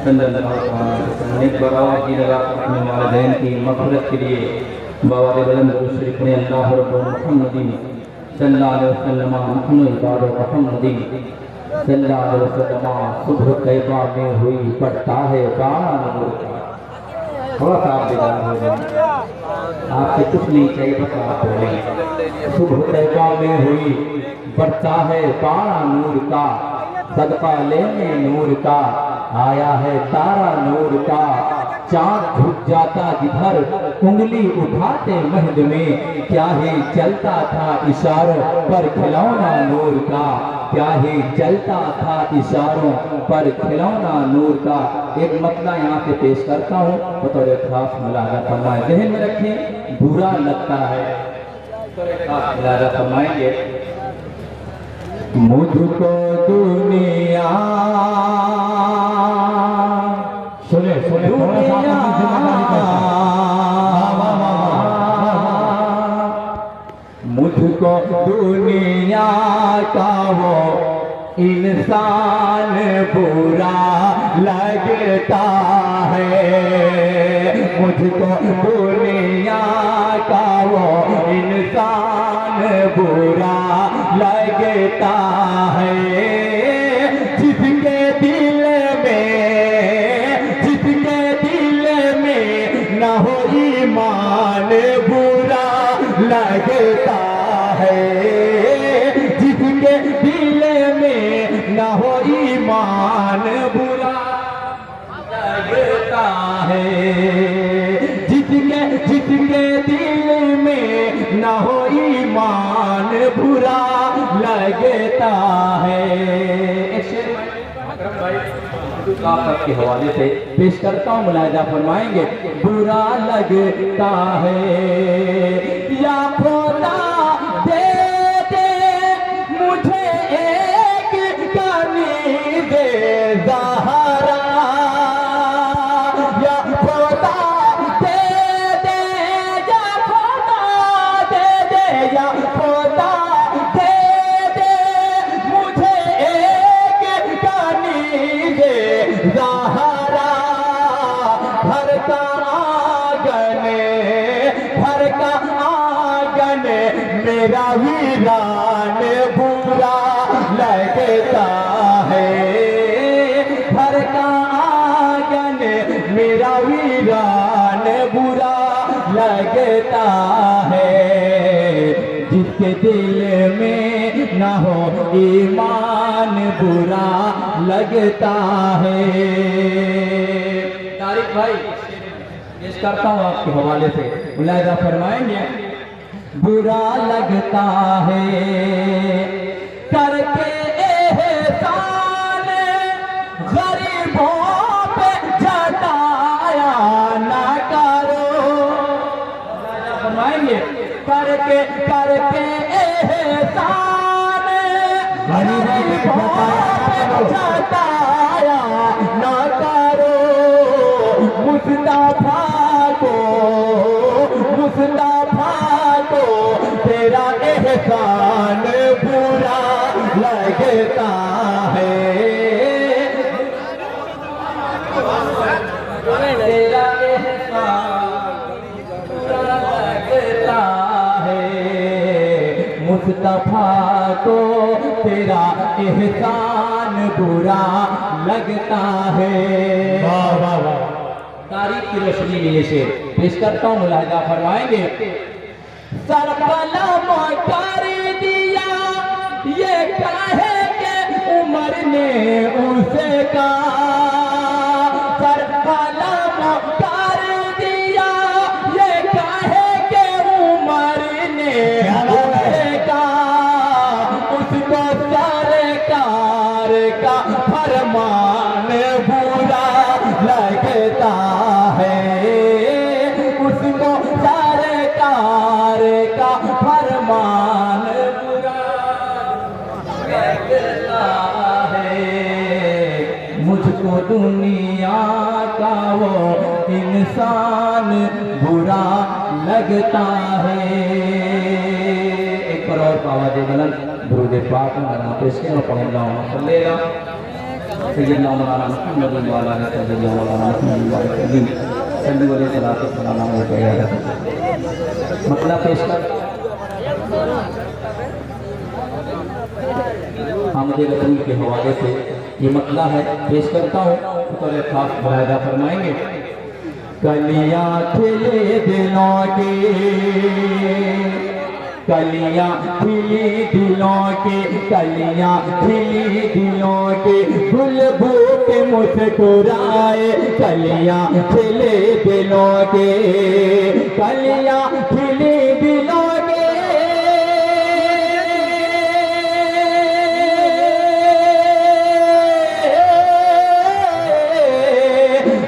नेक बराबर की लगा अपने वालिदैन की मग़फ़िरत के लिए बावाद बुलंद शरीफ ने अल्लाह रब्बुल मुहम्मदी सल्लल्लाहु अलैहि वसल्लम मुहम्मद इबाद मुहम्मदी सल्लल्लाहु अलैहि वसल्लम सुबह तैयबा में हुई पड़ता है बारा नूर का। थोड़ा सा आप बेदार हो जाए, आपसे कुछ नहीं चाहिए, बस आप बोलें। सुबह तैयबा में हुई बढ़ता है बारा नूर का, सदका लेने नूर का आया है तारा नूर का। चाँद झुक जाता जिधर उंगली उठाते महद में, क्या ही चलता था इशारों पर खिलौना नूर का, क्या ही चलता था इशारों पर खिलौना नूर का। एक मतला यहाँ से पेश करता हूँ, बतौर खास मुलाजा फरमाए, ज़हन में रखें, बुरा लगता है, खास मुलाजा फरमाएंगे। मुझको दुनिया सुने सुने मुझको दुनिया का वो इंसान बुरा लगता है, मुझको दुनिया का वो इंसान बुरा लगता है। जिसके दिल में न हो ईमान बुरा लगता है, जिसके दिल में न हो ईमान बुरा लगता है, जिसके दिल में न हो ईमान बुरा लगता है। काफत के हवाले से पेश करता हूँ, मुलाहिजा फरमाएंगे। बुरा लगता है या खुदा दे दे मुझे एक कनी दे ज़हरा, या खुदा दे दे, या खुदा दे दे, या खुदा दे दे मुझे एक कनी दे ज़हरा। घर का आंगन मेरा वीरान बुरा लगता है, घर का आंगन मेरा वीरान बुरा लगता है। जिसके दिल में ना हो ईमान बुरा लगता है। तारिक भाई पेश करता हूँ आपके हवाले से, मुलाहिजा फरमाएंगे। बुरा लगता है करके एहसान गरीबों पे जताया ना करो, मुलाहिजा फरमाएंगे। करके एहसान गरीबों पे जताया ना करो। मुस्तफा को तेरा एहसान बुरा लगता है, तेरा एहसान बुरा लगता है। मुस्तफा को तेरा एहसान बुरा लगता है। वाह वाह वाह, तारीख की रोशनी में से पेश करता हूँ, मुलाहिजा फरमाएंगे। सर कलम कर दिया ये कहे के उमर ने उसे कहा, सर कलम कर दिया ये कहे के उमर ने उसे कहा। उसको सरकार का फरमान बुरा लगता है, उसको सरकार का फरमान बुरा लगता है। मुझको दुनिया का वो इंसान बुरा लगता है। एक पर और आवाज़ बुलंद दुरूद पाक में पेश किया, पढ़ूंगा सैयदना मौलाना मुहम्मद व अला आलिहि सैयदना मौलाना मुहम्मद व सल्लम सल्लल्लाहु अलैहि वसल्लम। मतलब पेश कर आमद रसूल के हवाले से ये मतला है, पेश करता हूँ तो खास मुलाहिजा फरमाएंगे। कलियाँ खिले दिलों की, कलियाँ खिली दिलों की, कलियाँ खिली दिलों की, फूल बूटे मुस्कुराए, कलियाँ खिले दिलों के, कलियाँ खिली दिलों के,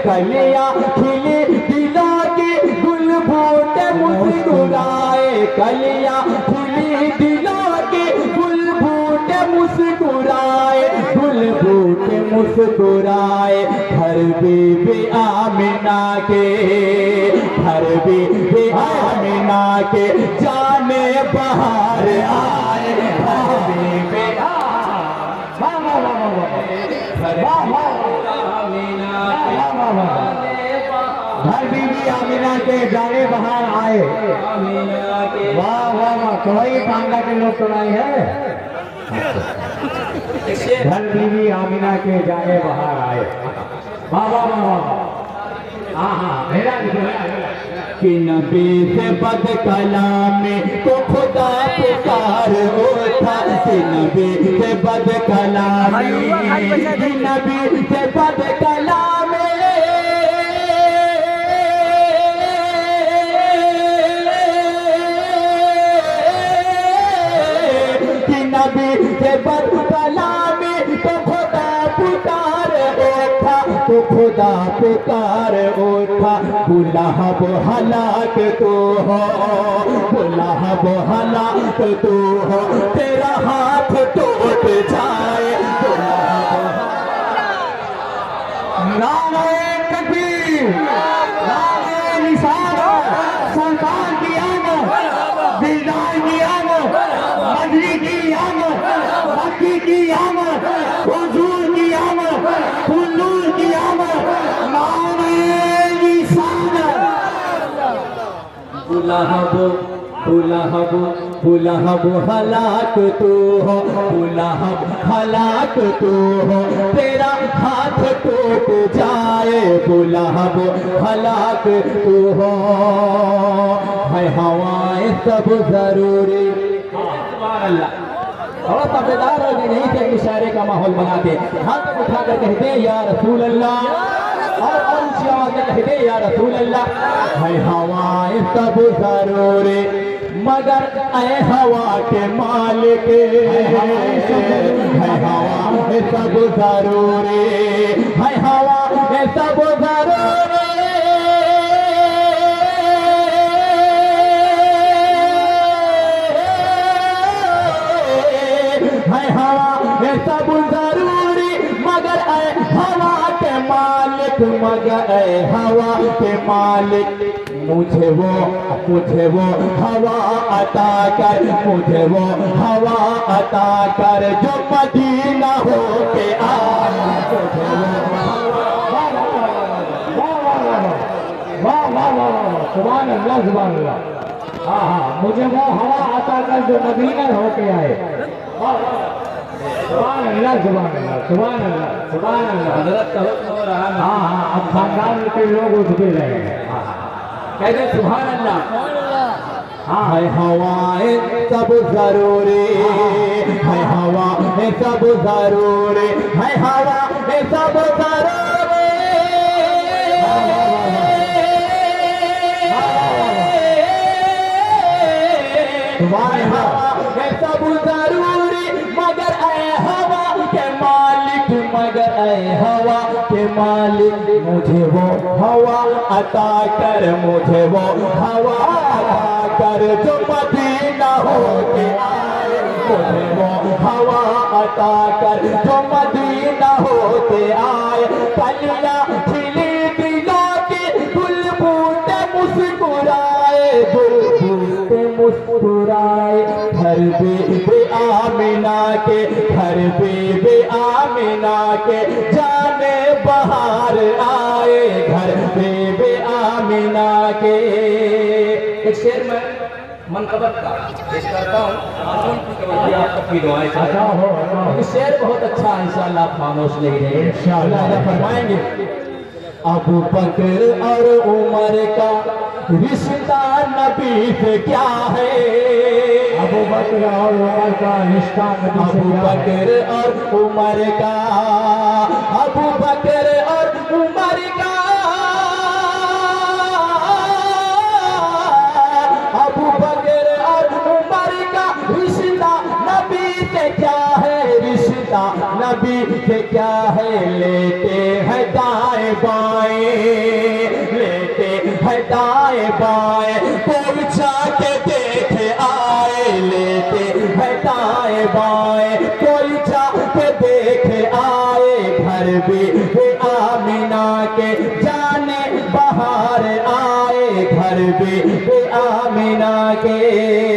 कलियाँ खिली दिलों की, गुल बूटे मुस्कुराए, कलियाँ खिली दिलों की, गुल बूटे मुस्कुराए, गुल बूटे मुस्कुराए, हर बीबी आमिना के, हर बीबी आमिना के जाने बहार आए, हर बीबी हर बीबी आमिना के जाने बहार आए। वाह वाह वाह, कोई बांग्ला के लोग सुनाई है। हर बीबी आमिना के जाने बहार आए। वाह वाह वाह वाह, हाँ हाँ, मेरा कि नबी से बद कलामी को खुदा पुकार उठा, कि नबी से बद कलामी, कि नबी से बद कलामी, कि नबी से बद कलामी को खुदा पुकार उठा, तो खुदा पुकार उठा, बुलाहब हलाक तो हो, बुलाहब हलाक तो हो, तेरा हाथ टूट जाए, नारे तकबीर, नारे निशान, सरकार की आमद, दिलदार की आमद, मदनी की आमद, मक्की की आमद, हुजूर की आमद, हुजूर की आमद, नारे निशान। बुलाहब बुलाहब बुलाहब हलाक तो हो, बुलाहब हलाक तो हो, तेरा हाथ टूट जाए, बुलाहब हलाक तो हो, है हवाएं सब जरूरी। और तबेदार और यहीं से इशारे का माहौल बनाते, हाथ उठाकर कहते या रसूल अल्लाह, और ऊंची आवाज में कहते या रसूल अल्लाह। है हवाएं सब जरूरी मगर ऐ हवा के मालिक, है हवा सब जरूरी, है हवा सब जरूरी, है हवा सब जरूरी मगर ऐ हवा के मालिक, मगर ऐ हवा के मालिक, मुझे वो हवा अता कर, मुझे वो हवा अता कर जो मदीना हो के आए, सुभान अल्लाह सुभान अल्लाह। हाँ हाँ, मुझे वो हवा अता कर जो मदीना हो के आए। सुभान अल्लाह सुभान अल्लाह सुभान अल्लाह सुभान अल्लाह। हजरत का हुक्म हो रहा है। हाँ हाँ, अब खानदान के लोग उठ भी रहे हैं। कहते सुभान अल्लाह। हाँ, है हवाएं सब जरूरी, है हवाएं सब जरूरी, है हवाएं सब जरूरी, सुभान अल्लाह। हवाएं सब जरूरी मगर ऐ हवा के मालिक, मगर ऐ हवा के मालिक, मुझे वो हवा अता कर, मुझे वो हवा अता कर जो मदीना हो के आए, मुझे वो हवा अता कर जो मदीना होते आए, कलियाँ खिली दिलों की, गुल बूटे मुस्कुराए, गुल बूटे मुस्कुराए, हर बीबी आमिना के घर बीबी आमिना के जाने बाहर आए, घर बीबी आमिना के। एक शेर में मनकबत का पेश करता हूँ, आप सबकी दुआएं चाहें। शेर बहुत अच्छा है, इंशाअल्लाह आप खामोश नहीं रहे, इंशाअल्लाह फरमाएंगे। अबू बकर और उमर का रिश्ता नबी से क्या है? अबू बकर और उमर का रिश्ता नबी से क्या है? अबू बकर और उमर का, अबू बकर और उमर का, अबू बकर और उमर का रिश्ता नबी से क्या है? रिश्ता नबी से क्या है? लेते हैं दाएं बाएं, लेते हैं दाएं बाएं, कोई जाके देखे आए, लेते हैं दाएं बाएं, कोई जाके देखे आए, घर भी आमिना के जाने बाहर आए, घर भी आमिना के।